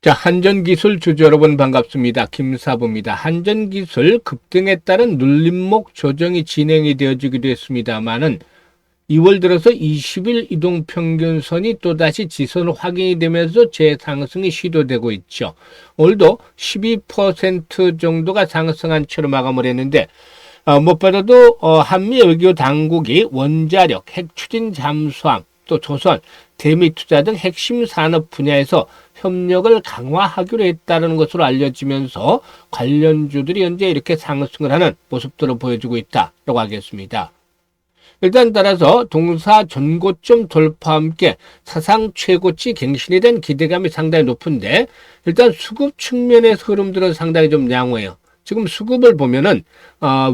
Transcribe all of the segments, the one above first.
자, 한전기술 주주 여러분 반갑습니다. 김사부입니다. 한전기술 급등에 따른 눌림목 조정이 진행이 되어지기도 했습니다만은 2월 들어서 20일 이동평균선이 또다시 지선 확인이 되면서 재상승이 시도되고 있죠. 오늘도 12% 정도가 상승한 채로 마감을 했는데 무엇보다도 한미 외교 당국이 원자력, 핵추진 잠수함, 또 조선, 대미 투자 등 핵심 산업 분야에서 협력을 강화하기로 했다는 것으로 알려지면서 관련주들이 현재 이렇게 상승을 하는 모습들을 보여주고 있다고 하겠습니다. 일단 따라서 동사 전고점 돌파와 함께 사상 최고치 갱신에 대한 기대감이 상당히 높은데 일단 수급 측면에서 흐름들은 상당히 좀 양호해요. 지금 수급을 보면은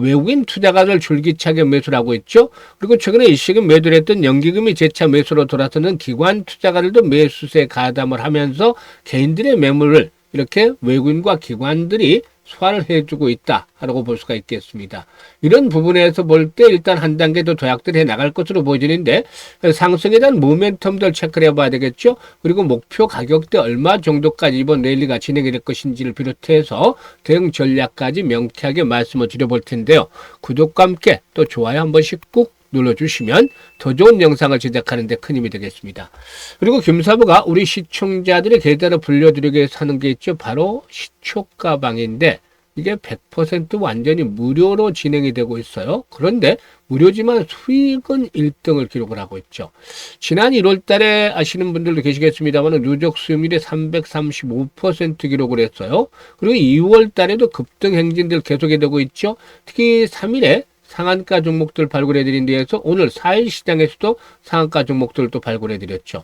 외국인 투자가들 줄기차게 매수를 하고 있죠. 그리고 최근에 일시금 매도를 했던 연기금이 재차 매수로 돌아서는 기관 투자가들도 매수세에 가담을 하면서 개인들의 매물을 이렇게 외국인과 기관들이 소화를 해주고 있다라고 볼 수가 있겠습니다. 이런 부분에서 볼 때 일단 한 단계 더 도약들 해 나갈 것으로 보여지는데 상승에 대한 모멘텀들 체크를 해봐야 되겠죠. 그리고 목표 가격대 얼마 정도까지 이번 랠리가 진행이 될 것인지를 비롯해서 대응 전략까지 명쾌하게 말씀을 드려볼 텐데요. 구독과 함께 또 좋아요 한 번씩 꾹 눌러주시면 더 좋은 영상을 제작하는 데 큰 힘이 되겠습니다. 그리고 김사부가 우리 시청자들의 계좌를 불려드리기 위해서 하는 게 있죠. 바로 시초가방인데 이게 100% 완전히 무료로 진행이 되고 있어요. 그런데 무료지만 수익은 1등을 기록을 하고 있죠. 지난 1월 달에 아시는 분들도 계시겠습니다만 누적 수익률이 335% 기록을 했어요. 그리고 2월 달에도 급등 행진들 계속이 되고 있죠. 특히 3일에 상한가 종목들 발굴해드린 데에서 오늘 4일 시장에서도 상한가 종목들을 또 발굴해드렸죠.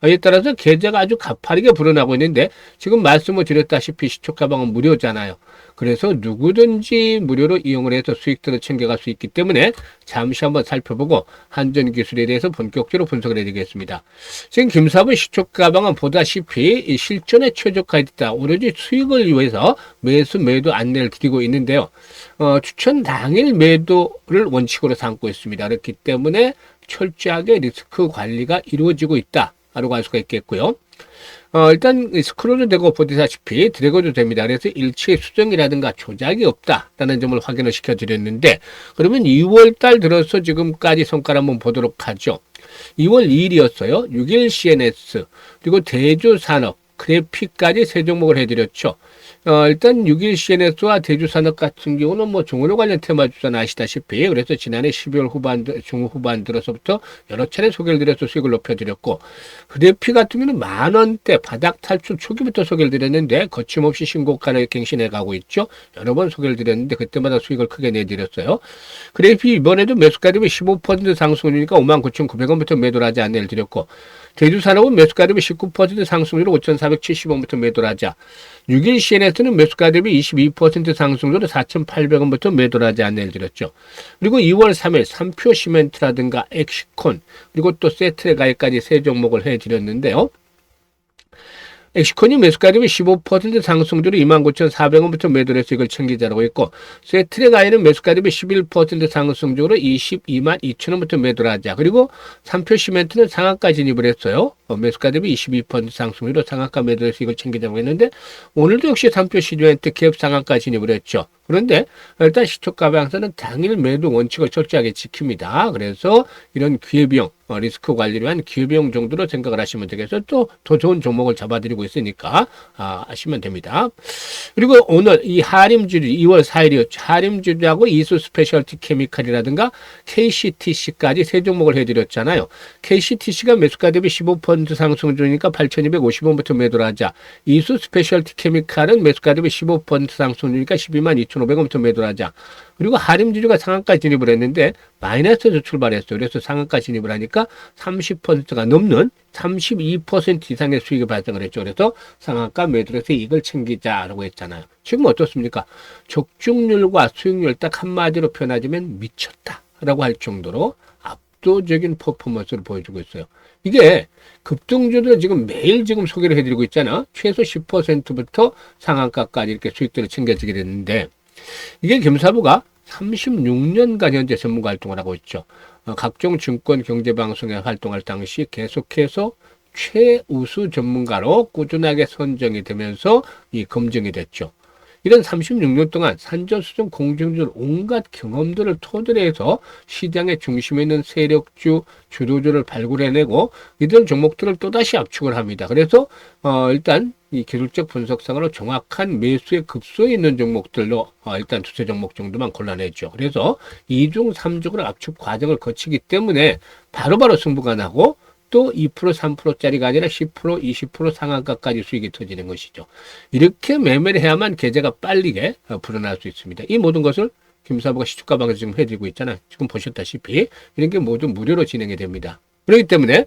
이에 따라서 계좌가 아주 가파르게 불어나고 있는데 지금 말씀을 드렸다시피 시초가방은 무료잖아요. 그래서 누구든지 무료로 이용을 해서 수익들을 챙겨갈 수 있기 때문에 잠시 한번 살펴보고 한전기술에 대해서 본격적으로 분석을 해드리겠습니다. 지금 김사부 시초가방은 보다시피 이 실전에 최적화했다. 오로지 수익을 위해서 매수 매도 안내를 드리고 있는데요. 추천 당일 매도를 원칙으로 삼고 있습니다. 그렇기 때문에 철저하게 리스크 관리가 이루어지고 있다. 라고 할 수가 있겠고요. 일단 스크롤도 되고 보시다시피 드래그도 됩니다. 그래서 일치의 수정이라든가 조작이 없다라는 점을 확인을 시켜드렸는데 그러면 2월 달 들어서 지금까지 성과를 한번 보도록 하죠. 2월 2일이었어요. 6일 CNS 그리고 대주산업 그래픽까지 세 종목을 해드렸죠. 일단 6일 CNS와 대주산업 같은 경우는 뭐 종으로 관련 테마 주사는 아시다시피 그래서 지난해 12월 중후반 들어서부터 여러 차례 소개를 드려서 수익을 높여드렸고 그래픽 같은 경우는 만원대 바닥 탈출 초기부터 소개를 드렸는데 거침없이 신고가를 갱신해 가고 있죠. 여러 번 소개를 드렸는데 그때마다 수익을 크게 내드렸어요. 그래픽 이번에도 매수가 대비 15% 상승률이니까 59,900원부터 매도를 하지 안내를 드렸고 대주산업은 매수가 대비 19% 상승률로 5,470원부터 매도를 하자. 6일 CNS는 매수가 대비 22% 상승률로 4,800원부터 매도를 하지 안내를 드렸죠. 그리고 2월 3일 3표 시멘트라든가 엑시콘 그리고 또 세트의 가입까지 세 종목을 해드렸는데요. 엑시콘이 매수가 대비 15% 상승률로 29,400원부터 매도를 해서 이걸 챙기자라고 했고 세트의 가입은 매수가 대비 11% 상승률로 222,000원부터 매도를 하자. 그리고 3표 시멘트는 상한가 진입을 했어요. 매수가 대비 22% 상승률로 상한가 매도를 해서 이걸 챙기자고 했는데 오늘도 역시 3표 시멘트 갭 상한가 진입을 했죠. 그런데 일단 시초가 방사는 당일 매도 원칙을 철저하게 지킵니다. 그래서 이런 기회비용, 리스크 관리를 위한 기회비용 정도로 생각을 하시면 되겠어요. 또 더 좋은 종목을 잡아드리고 있으니까 아시면 됩니다. 그리고 오늘 이 하림주류 2월 4일이었죠. 하림주류하고 이수 스페셜티 케미칼이라든가 KCTC까지 세 종목을 해드렸잖아요. KCTC가 매수가 대비 15% 상승 중이니까 8,250원부터 매도를 하자. 이수 스페셜티 케미칼은 매수가 대비 15% 상승 중이니까 122,500원부터 매도를 하자. 그리고 하림주류가 상한가 진입을 했는데 마이너스에서 출발했어요. 그래서 상한가 진입을 하니까 30%가 넘는 32% 이상의 수익이 발생을 했죠. 그래서 상한가 매도를 해서 이걸 챙기자라고 했잖아요. 지금 어떻습니까? 적중률과 수익률 딱 한마디로 표현하자면 미쳤다라고 할 정도로 압도적인 퍼포먼스를 보여주고 있어요. 이게 급등주들은 지금 매일 지금 소개를 해드리고 있잖아. 최소 10%부터 상한가까지 이렇게 수익들을 챙겨지게 됐는데 이게 김사부가 36년간 현재 전문가 활동을 하고 있죠. 각종 증권 경제방송에 활동할 당시 계속해서 최우수 전문가로 꾸준하게 선정이 되면서 이 검증이 됐죠. 이런 36년 동안 산전수전 공정줄 온갖 경험들을 토대로 해서 시장의 중심에 있는 세력주, 주도주를 발굴해내고 이런 종목들을 또다시 압축을 합니다. 그래서 일단 이 기술적 분석상으로 정확한 매수의 급소에 있는 종목들로 일단 두세 종목 정도만 골라냈죠. 그래서 2중 3중으로 압축 과정을 거치기 때문에 바로바로 승부가 나고 또 2%, 3%짜리가 아니라 10%, 20% 상한가까지 수익이 터지는 것이죠. 이렇게 매매를 해야만 계좌가 빠르게 불어날 수 있습니다. 이 모든 것을 김사부가 시초가 방에서 지금 해드리고 있잖아요. 지금 보셨다시피 이런 게 모두 무료로 진행이 됩니다. 그렇기 때문에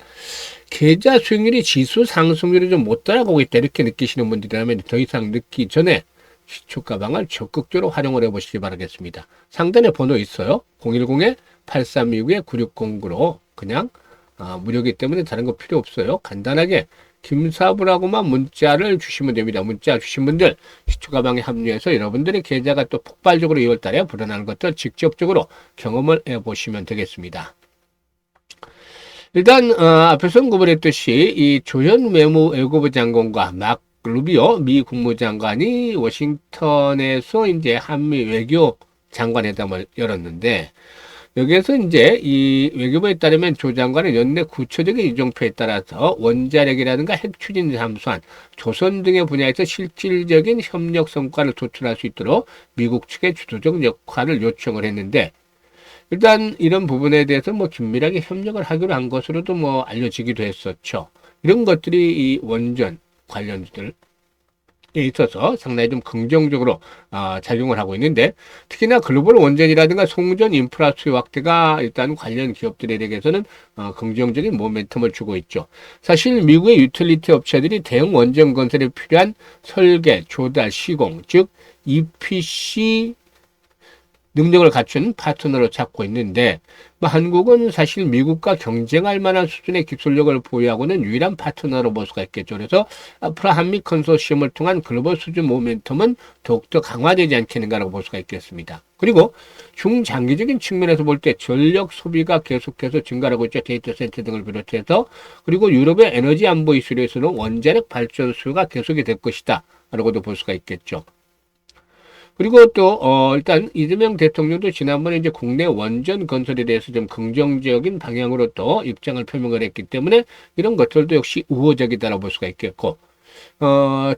계좌 수익률이 지수 상승률이 좀 못 따라가고 있다 이렇게 느끼시는 분들이라면 더 이상 늦기 전에 시초가방을 적극적으로 활용을 해보시기 바라겠습니다. 상단에 번호 있어요. 010-8329-9609로 그냥 무료이기 때문에 다른 거 필요 없어요. 간단하게 김사부라고만 문자를 주시면 됩니다. 문자 주신 분들 시초가방에 합류해서 여러분들의 계좌가 또 폭발적으로 2월달에 불어나는 것들 직접적으로 경험을 해보시면 되겠습니다. 일단 앞에서 언급을 했듯이 이 조현 외무부 장관과 막 루비오 미 국무장관이 워싱턴에서 이제 한미 외교 장관회담을 열었는데 여기에서 이제 이 외교부에 따르면 조 장관은 연내 구체적인 이정표에 따라서 원자력이라든가 핵 추진 잠수함, 조선 등의 분야에서 실질적인 협력 성과를 도출할 수 있도록 미국 측의 주도적 역할을 요청을 했는데 일단 이런 부분에 대해서 뭐 긴밀하게 협력을 하기로 한 것으로도 뭐 알려지기도 했었죠. 이런 것들이 이 원전 관련주들 에 있어서 상당히 좀 긍정적으로 작용을 하고 있는데 특히나 글로벌 원전이라든가 송전 인프라 수요 확대가 일단 관련 기업들에 대해서는 긍정적인 모멘텀을 주고 있죠. 사실 미국의 유틸리티 업체들이 대형 원전 건설에 필요한 설계, 조달, 시공, 즉 EPC 능력을 갖춘 파트너로 찾고 있는데 한국은 사실 미국과 경쟁할 만한 수준의 기술력을 보유하고는 유일한 파트너로 볼 수가 있겠죠. 그래서 앞으로 한미 컨소시엄을 통한 글로벌 수준 모멘텀은 더욱더 강화되지 않겠는가라고 볼 수가 있겠습니다. 그리고 중장기적인 측면에서 볼 때 전력 소비가 계속해서 증가하고 있죠. 데이터 센터 등을 비롯해서. 그리고 유럽의 에너지 안보 이슈에서는 원자력 발전 수요가 계속이 될 것이다 라고도 볼 수가 있겠죠. 그리고 또 일단 이재명 대통령도 지난번에 이제 국내 원전 건설에 대해서 좀 긍정적인 방향으로 또 입장을 표명을 했기 때문에 이런 것들도 역시 우호적이다라고 볼 수가 있겠고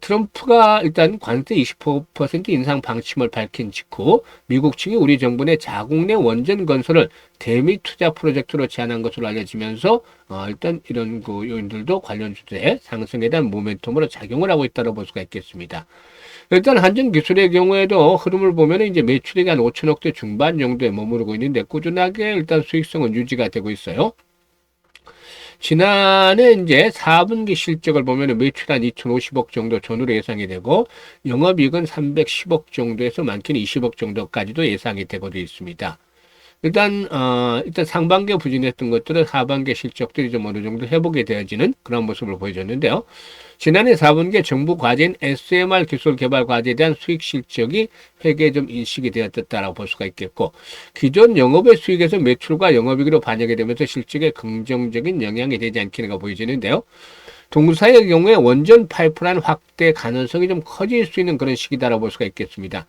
트럼프가 일단 관세 25% 인상 방침을 밝힌 직후 미국 측이 우리 정부 내 자국 내 원전 건설을 대미 투자 프로젝트로 제안한 것으로 알려지면서 일단 이런 그 요인들도 관련 주제의 상승에 대한 모멘텀으로 작용을 하고 있다고 볼 수가 있겠습니다. 일단 한전기술의 경우에도 흐름을 보면 이제 매출액이 한 5천억대 중반 정도에 머무르고 있는데 꾸준하게 일단 수익성은 유지가 되고 있어요. 지난해 이제 4분기 실적을 보면 매출 한 2,050억 정도 전후로 예상이 되고 영업이익은 310억 정도에서 많게는 20억 정도까지도 예상이 되고 있습니다. 일단 상반기에 부진했던 것들은 하반기 실적들이 좀 어느 정도 회복이 되어지는 그런 모습을 보여줬는데요. 지난해 4분기에 정부 과제인 SMR 기술 개발 과제에 대한 수익 실적이 회계에 좀 인식이 되었다라고 볼 수가 있겠고 기존 영업의 수익에서 매출과 영업이익으로 반영이 되면서 실적에 긍정적인 영향이 되지 않겠는가 보여지는데요. 동사의 경우에 원전 파이프라인 확대 가능성이 좀 커질 수 있는 그런 시기다라고 볼 수가 있겠습니다.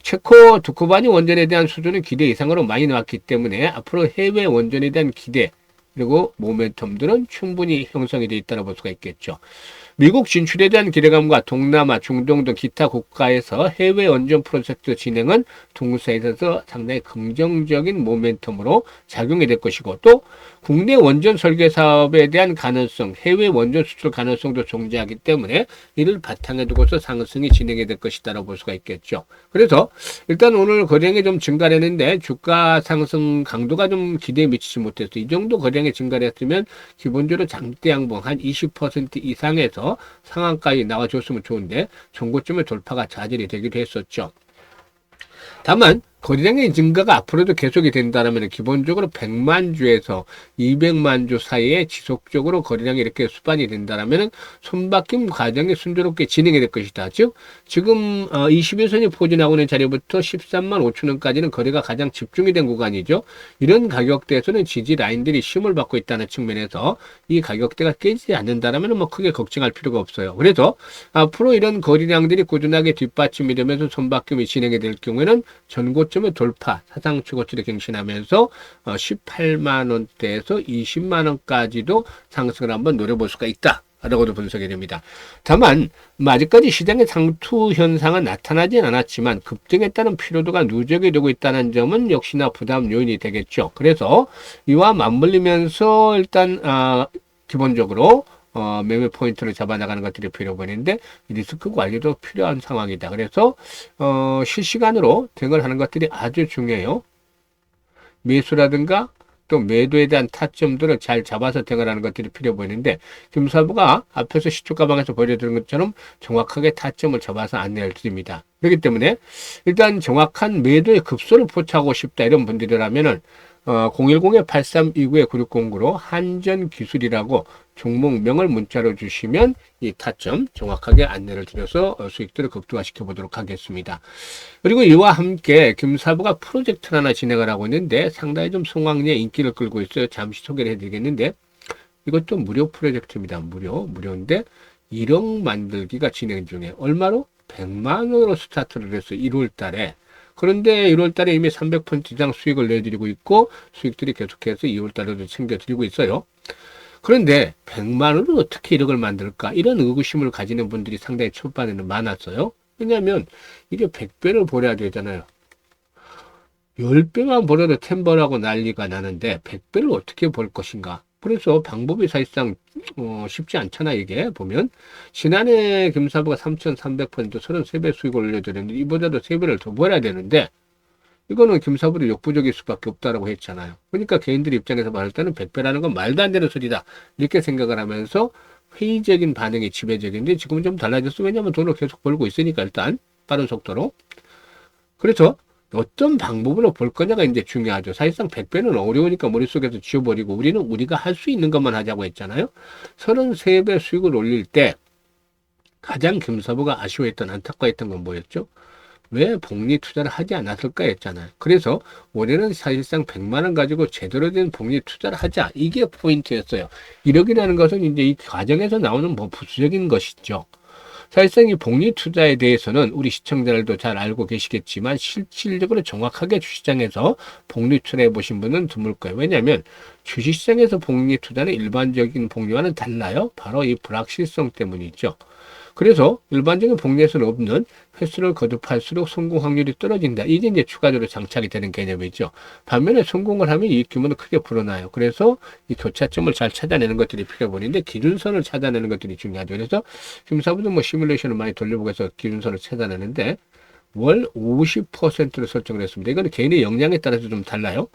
체코 두쿠바니 원전에 대한 수준은 기대 이상으로 많이 나왔기 때문에 앞으로 해외 원전에 대한 기대 그리고 모멘텀들은 충분히 형성이 되어 있다고 볼 수가 있겠죠. 미국 진출에 대한 기대감과 동남아, 중동 등 기타 국가에서 해외 원전 프로젝트 진행은 동사에 있어서 상당히 긍정적인 모멘텀으로 작용이 될 것이고 또 국내 원전 설계 사업에 대한 가능성, 해외 원전 수출 가능성도 존재하기 때문에 이를 바탕에 두고서 상승이 진행이 될 것이다라고 볼 수가 있겠죠. 그래서 일단 오늘 거래량이 좀 증가를 했는데 주가 상승 강도가 좀 기대에 미치지 못해서 이 정도 거래량이 증가를 했으면 기본적으로 장대 양봉 한 20% 이상에서 상한가에 나와줬으면 좋은데 전고점의 돌파가 좌절이 되기도 했었죠. 다만 거래량의 증가가 앞으로도 계속이 된다면 기본적으로 100만 주에서 200만 주 사이에 지속적으로 거래량이 이렇게 수반이 된다면 손바뀜 과정이 순조롭게 진행이 될 것이다. 즉 지금 21선이 포진하고 있는 자리부터 13만 5천 원까지는 거래가 가장 집중이 된 구간이죠. 이런 가격대에서는 지지 라인들이 힘을 받고 있다는 측면에서 이 가격대가 깨지지 않는다면 뭐 크게 걱정할 필요가 없어요. 그래서 앞으로 이런 거래량들이 꾸준하게 뒷받침이 되면서 손바뀜이 진행이 될 경우에는 전고점의 돌파, 사상 최고치를 갱신하면서 18만 원대에서 20만 원까지도 상승을 한번 노려볼 수가 있다. 라고도 분석이 됩니다. 다만 아직까지 시장의 상투 현상은 나타나진 않았지만 급등에 따른 피로도가 누적이 되고 있다는 점은 역시나 부담 요인이 되겠죠. 그래서 이와 맞물리면서 일단 기본적으로 매매 포인트를 잡아나가는 것들이 필요하는데 리스크 관리도 필요한 상황이다. 그래서 실시간으로 대응을 하는 것들이 아주 중요해요. 매수라든가 또 매도에 대한 타점들을 잘 잡아서 대응을 하는 것들이 필요해 보이는데 김사부가 앞에서 시초가방에서 보여드린 것처럼 정확하게 타점을 잡아서 안내를 드립니다. 그렇기 때문에 일단 정확한 매도의 급소를 포착하고 싶다 이런 분들이라면은 010-8329-9609로 한전기술이라고 종목명을 문자로 주시면 이 타점 정확하게 안내를 드려서 수익들을 극대화시켜 보도록 하겠습니다. 그리고 이와 함께 김사부가 프로젝트를 하나 진행을 하고 있는데 상당히 좀 성황리에 인기를 끌고 있어요. 잠시 소개를 해드리겠는데 이것도 무료 프로젝트입니다. 무료인데 1억 만들기가 진행 중에 얼마로? 100만 원으로 스타트를 했어요. 1월 달에. 그런데 1월 달에 이미 300% 이상 수익을 내드리고 있고 수익들이 계속해서 2월 달에도 챙겨드리고 있어요. 그런데 100만 원을 어떻게 1억을 만들까? 이런 의구심을 가지는 분들이 상당히 초반에는 많았어요. 왜냐하면 이게 100배를 벌어야 되잖아요. 10배만 벌어도 템벌하고 난리가 나는데 100배를 어떻게 벌 것인가? 그래서 방법이 사실상 쉽지 않잖아 이게 보면 지난해 김사부가 3,300% 33배 수익을 올려드렸는데 이보다도 3배를 더 벌어야 되는데 이거는 김사부도 역부족일 수밖에 없다라고 했잖아요. 그러니까 개인들 입장에서 말할 때는 100배라는 건 말도 안 되는 소리다 이렇게 생각을 하면서 회의적인 반응이 지배적인데 지금은 좀 달라졌어. 왜냐하면 돈을 계속 벌고 있으니까 일단 빠른 속도로. 그래서 어떤 방법으로 볼 거냐가 이제 중요하죠. 사실상 100배는 어려우니까 머릿속에서 지워버리고 우리는 우리가 할 수 있는 것만 하자고 했잖아요. 33배 수익을 올릴 때 가장 김사부가 아쉬워했던 안타까워했던 건 뭐였죠? 왜 복리 투자를 하지 않았을까 했잖아요. 그래서 올해는 사실상 100만 원 가지고 제대로 된 복리 투자를 하자. 이게 포인트였어요. 1억이라는 것은 이제 이 과정에서 나오는 뭐 부수적인 것이죠. 사실상 이 복리 투자에 대해서는 우리 시청자들도 잘 알고 계시겠지만 실질적으로 정확하게 주식시장에서 복리 투자해 보신 분은 드물 거예요. 왜냐하면 주식시장에서 복리 투자는 일반적인 복리와는 달라요. 바로 이 불확실성 때문이죠. 그래서 일반적인 복리에서는 없는 횟수를 거듭할수록 성공 확률이 떨어진다. 이게 이제 추가적으로 장착이 되는 개념이죠. 반면에 성공을 하면 이익 규모는 크게 불어나요. 그래서 이 교차점을 잘 찾아내는 것들이 필요해 보이는데 기준선을 찾아내는 것들이 중요하죠. 그래서 김사부도 뭐 시뮬레이션을 많이 돌려보고 해서 기준선을 찾아내는데 월 50%를 설정을 했습니다. 이거는 개인의 역량에 따라서 좀 달라요.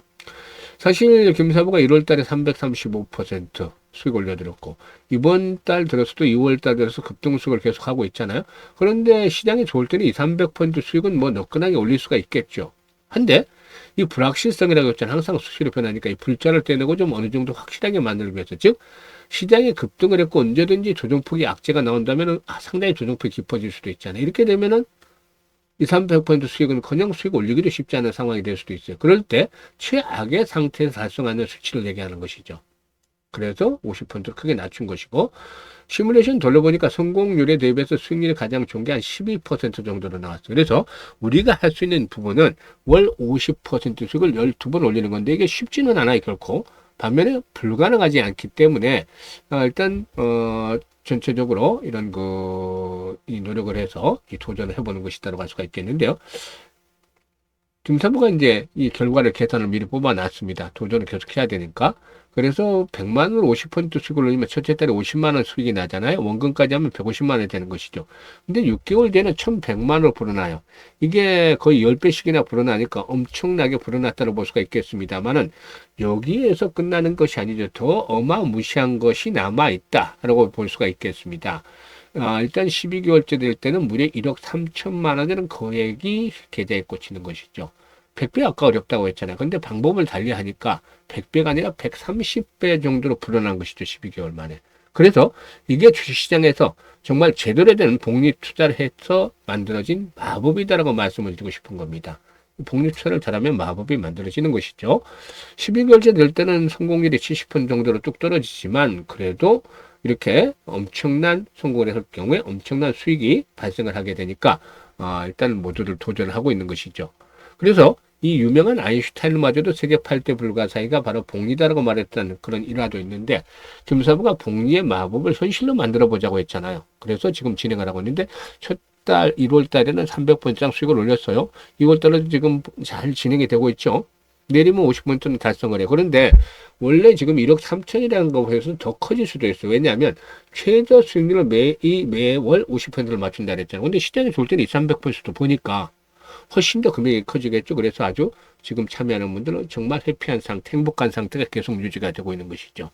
사실 김사부가 1월 달에 335% 수익 올려드렸고 이번 달 들어서도 2월 달 들어서 급등수익을 계속 하고 있잖아요. 그런데 시장이 좋을 때는 200-300% 수익은 뭐 너끈하게 올릴 수가 있겠죠. 한데 이 불확실성이라고 했잖아요. 항상 수시로 변하니까 이 불자를 떼내고 좀 어느 정도 확실하게 만들기 위해서 즉 시장이 급등을 했고 언제든지 조정폭이 악재가 나온다면 상당히 조정폭이 깊어질 수도 있잖아요. 이렇게 되면은 200-300% 수익은 커녕 수익 올리기도 쉽지 않은 상황이 될 수도 있어요. 그럴 때 최악의 상태에서 달성하는 수치를 얘기하는 것이죠. 그래서 50%를 크게 낮춘 것이고 시뮬레이션 돌려보니까 성공률에 대비해서 수익률이 가장 좋은 게 한 12% 정도로 나왔어요. 그래서 우리가 할 수 있는 부분은 월 50% 수익을 12번 올리는 건데 이게 쉽지는 않아요. 결코. 반면에 불가능하지 않기 때문에 일단 전체적으로 이런 이 노력을 해서 이 도전을 해보는 것이다라고 할 수가 있겠는데요. 김사부가 이제 이 결과를 계산을 미리 뽑아놨습니다. 도전을 계속 해야 되니까. 그래서 100만 원 50% 수익을 올리면 첫째 달에 50만 원 수익이 나잖아요. 원금까지 하면 150만 원이 되는 것이죠. 근데 6개월 뒤에는 1100만 원을 불어나요. 이게 거의 10배씩이나 불어나니까 엄청나게 불어났다고 볼 수가 있겠습니다만은 여기에서 끝나는 것이 아니죠. 더 어마무시한 것이 남아있다라고 볼 수가 있겠습니다. 일단 12개월째 될 때는 무려 1억 3천만 원 되는 거액이 계좌에 꽂히는 것이죠. 100배 아까 어렵다고 했잖아요. 근데 방법을 달리 하니까 100배가 아니라 130배 정도로 불어난 것이죠. 12개월 만에. 그래서 이게 주식시장에서 정말 제대로 된 복리 투자를 해서 만들어진 마법이다라고 말씀을 드리고 싶은 겁니다. 복리 투자를 잘하면 마법이 만들어지는 것이죠. 12개월째 될 때는 성공률이 70% 정도로 뚝 떨어지지만 그래도 이렇게 엄청난 성공을 했을 경우에 엄청난 수익이 발생을 하게 되니까 일단 모두들 도전을 하고 있는 것이죠. 그래서 이 유명한 아인슈타인마저도 세계 8대 불가사의가 바로 복리다라고 말했던 그런 일화도 있는데 김사부가 복리의 마법을 현실로 만들어 보자고 했잖아요. 그래서 지금 진행을 하고 있는데 첫 달 1월 달에는 300% 이상 수익을 올렸어요. 2월 달에도 지금 잘 진행이 되고 있죠. 내리면 50%는 달성을 해요. 그런데 원래 지금 1억 3천이라는 거 해서 더 커질 수도 있어요. 왜냐하면 최저 수익률을 매월 50%를 맞춘다 그랬잖아요. 근데 시장이 좋을 때는 2, 300%도 보니까 훨씬 더 금액이 커지겠죠. 그래서 아주 지금 참여하는 분들은 정말 해피한 상태, 행복한 상태가 계속 유지가 되고 있는 것이죠.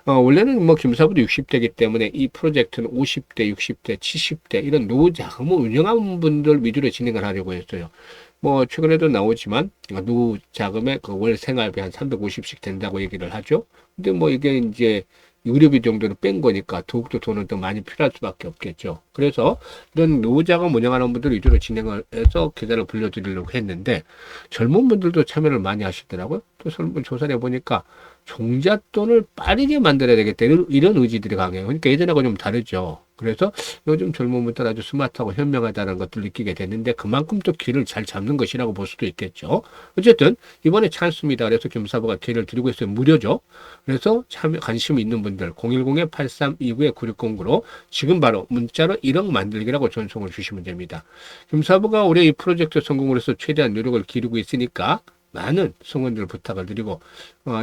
원래는 뭐 김사부도 60대이기 때문에 이 프로젝트는 50대, 60대, 70대 이런 노후 자금을 운영하는 분들 위주로 진행을 하려고 했어요. 뭐 최근에도 나오지만 노후 자금의 그 월 생활비 한 350씩 된다고 얘기를 하죠. 근데 뭐 이게 이제 의료비 정도는 뺀 거니까 더욱더 돈은 더 많이 필요할 수밖에 없겠죠. 그래서 이런 노후자금 운영하는 분들 위주로 진행을 해서 계좌를 불려드리려고 했는데 젊은 분들도 참여를 많이 하시더라고요. 또 설문 조사를 해보니까 종잣돈을 빠르게 만들어야 되겠다 이런 의지들이 강해요. 그러니까 예전하고 좀 다르죠. 그래서 요즘 젊은 분들 아주 스마트하고 현명하다는 것들 느끼게 됐는데 그만큼 또 기회를 잘 잡는 것이라고 볼 수도 있겠죠. 어쨌든 이번에 찬스입니다. 그래서 김사부가 기회를 드리고 있어요. 무료죠. 그래서 참여 관심 있는 분들 010-8329-9609로 지금 바로 문자로 1억 만들기라고 전송을 주시면 됩니다. 김사부가 올해 이 프로젝트 성공을 해서 최대한 노력을 기르고 있으니까 많은 성원들 부탁을 드리고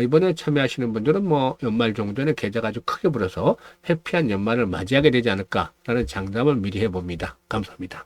이번에 참여하시는 분들은 뭐 연말 정도는 계좌가 아주 크게 불어서 해피한 연말을 맞이하게 되지 않을까라는 장담을 미리 해봅니다. 감사합니다.